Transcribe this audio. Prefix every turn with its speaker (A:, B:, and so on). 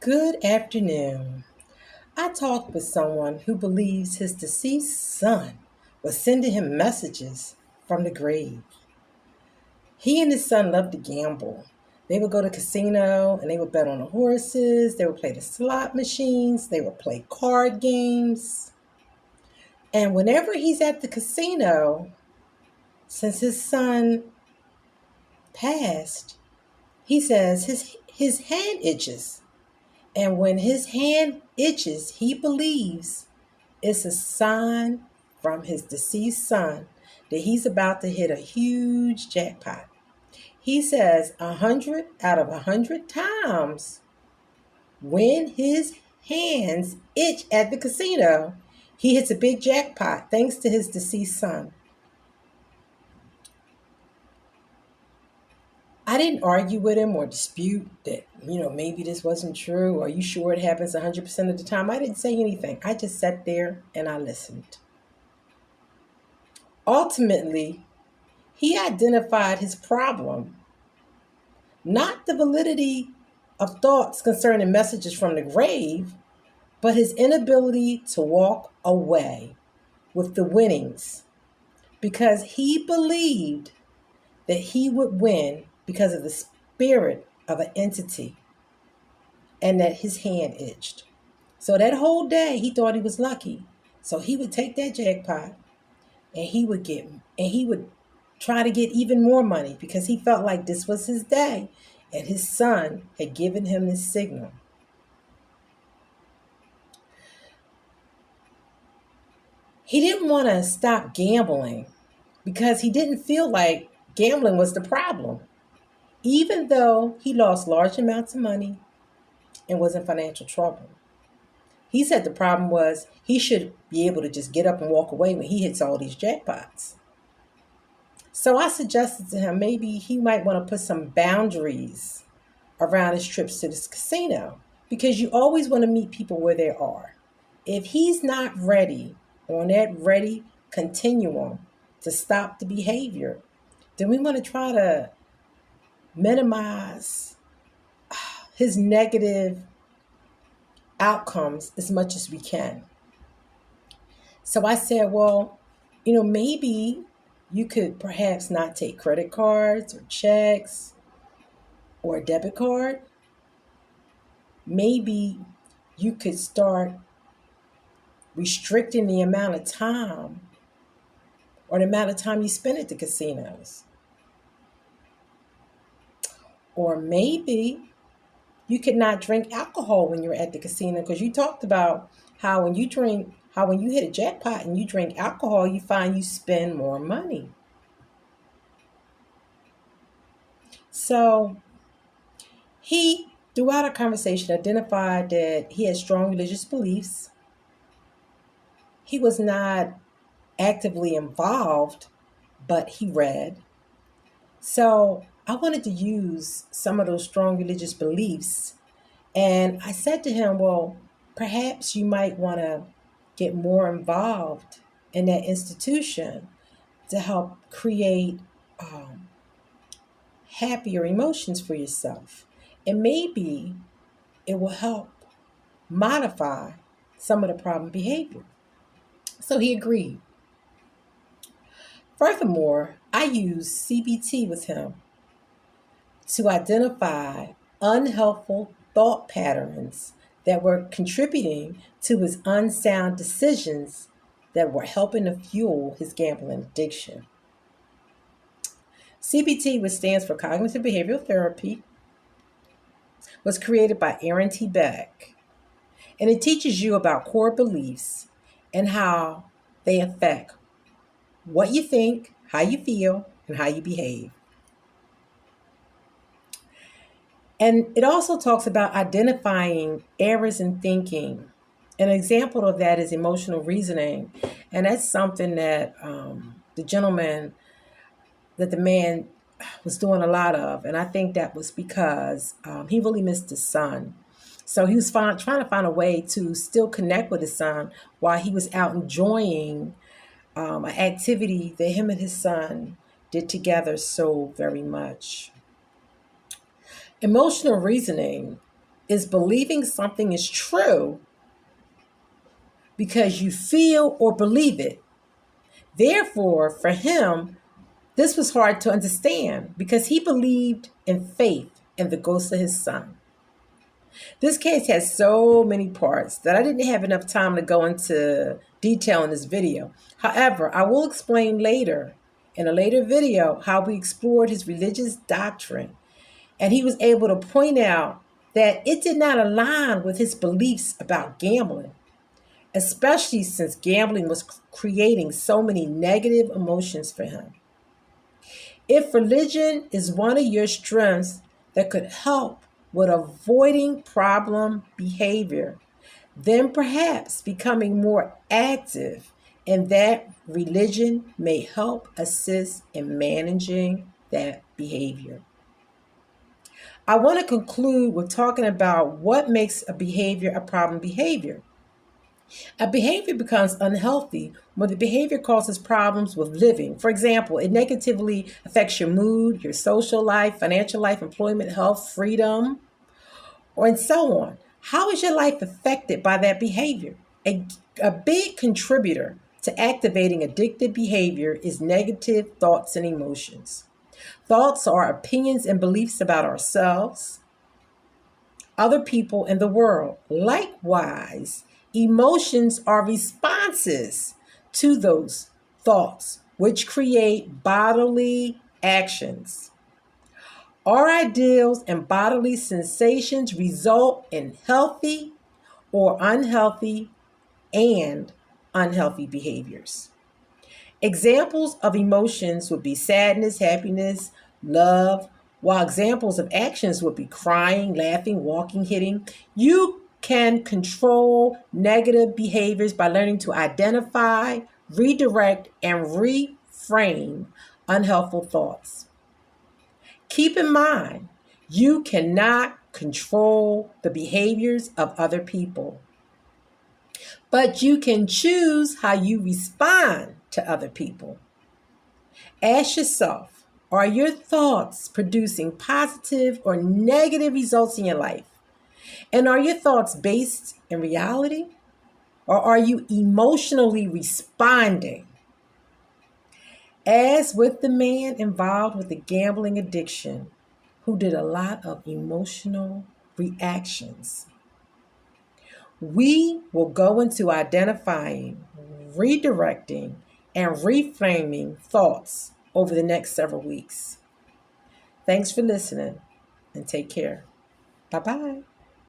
A: Good afternoon. I talked with someone who believes his deceased son was sending him messages from the grave. He and his son loved to gamble. They would go to casino and they would bet on the horses, they would play the slot machines, they would play card games. And whenever he's at the casino, since his son passed, he says his hand itches. And when his hand itches, he believes it's a sign from his deceased son that he's about to hit a huge jackpot. He says 100 out of 100 times when his hands itch at the casino, he hits a big jackpot thanks to his deceased son. I didn't argue with him or dispute that, maybe this wasn't true. Are you sure it happens 100% of the time? I didn't say anything. I just sat there and I listened. Ultimately, he identified his problem, not the validity of thoughts concerning messages from the grave, but his inability to walk away with the winnings because he believed that he would win because of the spirit of an entity and that his hand itched. So that whole day he thought he was lucky. So he would take that jackpot and he would try to get even more money because he felt like this was his day and his son had given him this signal. He didn't want to stop gambling because he didn't feel like gambling was the problem, even though he lost large amounts of money and was in financial trouble. He said the problem was he should be able to just get up and walk away when he hits all these jackpots. So I suggested to him maybe he might want to put some boundaries around his trips to this casino because you always want to meet people where they are. If he's not ready on that ready continuum to stop the behavior, then we want to try to minimize his negative outcomes as much as we can. So I said, well, maybe you could perhaps not take credit cards or checks or a debit card. Maybe you could start restricting the amount of time or the amount of time you spend at the casinos. Or maybe you could not drink alcohol when you're at the casino because you talked about how when you hit a jackpot and you drink alcohol, you find you spend more money. So he, throughout our conversation, identified that he had strong religious beliefs. He was not actively involved, but he read. So I wanted to use some of those strong religious beliefs. And I said to him, well, perhaps you might want to get more involved in that institution to help create happier emotions for yourself. And maybe it will help modify some of the problem behavior. So he agreed. Furthermore, I used CBT with him to identify unhelpful thought patterns that were contributing to his unsound decisions that were helping to fuel his gambling addiction. CBT, which stands for Cognitive Behavioral Therapy, was created by Aaron T. Beck, and it teaches you about core beliefs and how they affect what you think, how you feel, and how you behave. And it also talks about identifying errors in thinking. An example of that is emotional reasoning. And that's something that the man was doing a lot of. And I think that was because he really missed his son. So he was trying to find a way to still connect with his son while he was out enjoying an activity that him and his son did together so very much. Emotional reasoning is believing something is true because you feel or believe it. Therefore, for him, this was hard to understand because he believed in faith in the ghost of his son. This case has so many parts that I didn't have enough time to go into detail in this video. However, I will explain later in a later video how we explored his religious doctrine, and he was able to point out that it did not align with his beliefs about gambling, especially since gambling was creating so many negative emotions for him. If religion is one of your strengths that could help with avoiding problem behavior, then perhaps becoming more active in that religion may help assist in managing that behavior. I want to conclude with talking about what makes a behavior a problem behavior. A behavior becomes unhealthy when the behavior causes problems with living. For example, it negatively affects your mood, your social life, financial life, employment, health, freedom, and so on. How is your life affected by that behavior? A big contributor to activating addictive behavior is negative thoughts and emotions. Thoughts are opinions and beliefs about ourselves, other people, and the world. Likewise, emotions are responses to those thoughts, which create bodily actions. Our ideals and bodily sensations result in healthy or unhealthy and unhealthy behaviors. Examples of emotions would be sadness, happiness, love, while examples of actions would be crying, laughing, walking, hitting. You can control negative behaviors by learning to identify, redirect, and reframe unhelpful thoughts. Keep in mind, you cannot control the behaviors of other people, but you can choose how you respond to other people. Ask yourself, are your thoughts producing positive or negative results in your life? And are your thoughts based in reality? Or are you emotionally responding? As with the man involved with the gambling addiction, who did a lot of emotional reactions, we will go into identifying, redirecting, and reframing thoughts over the next several weeks. Thanks for listening and take care. Bye-bye.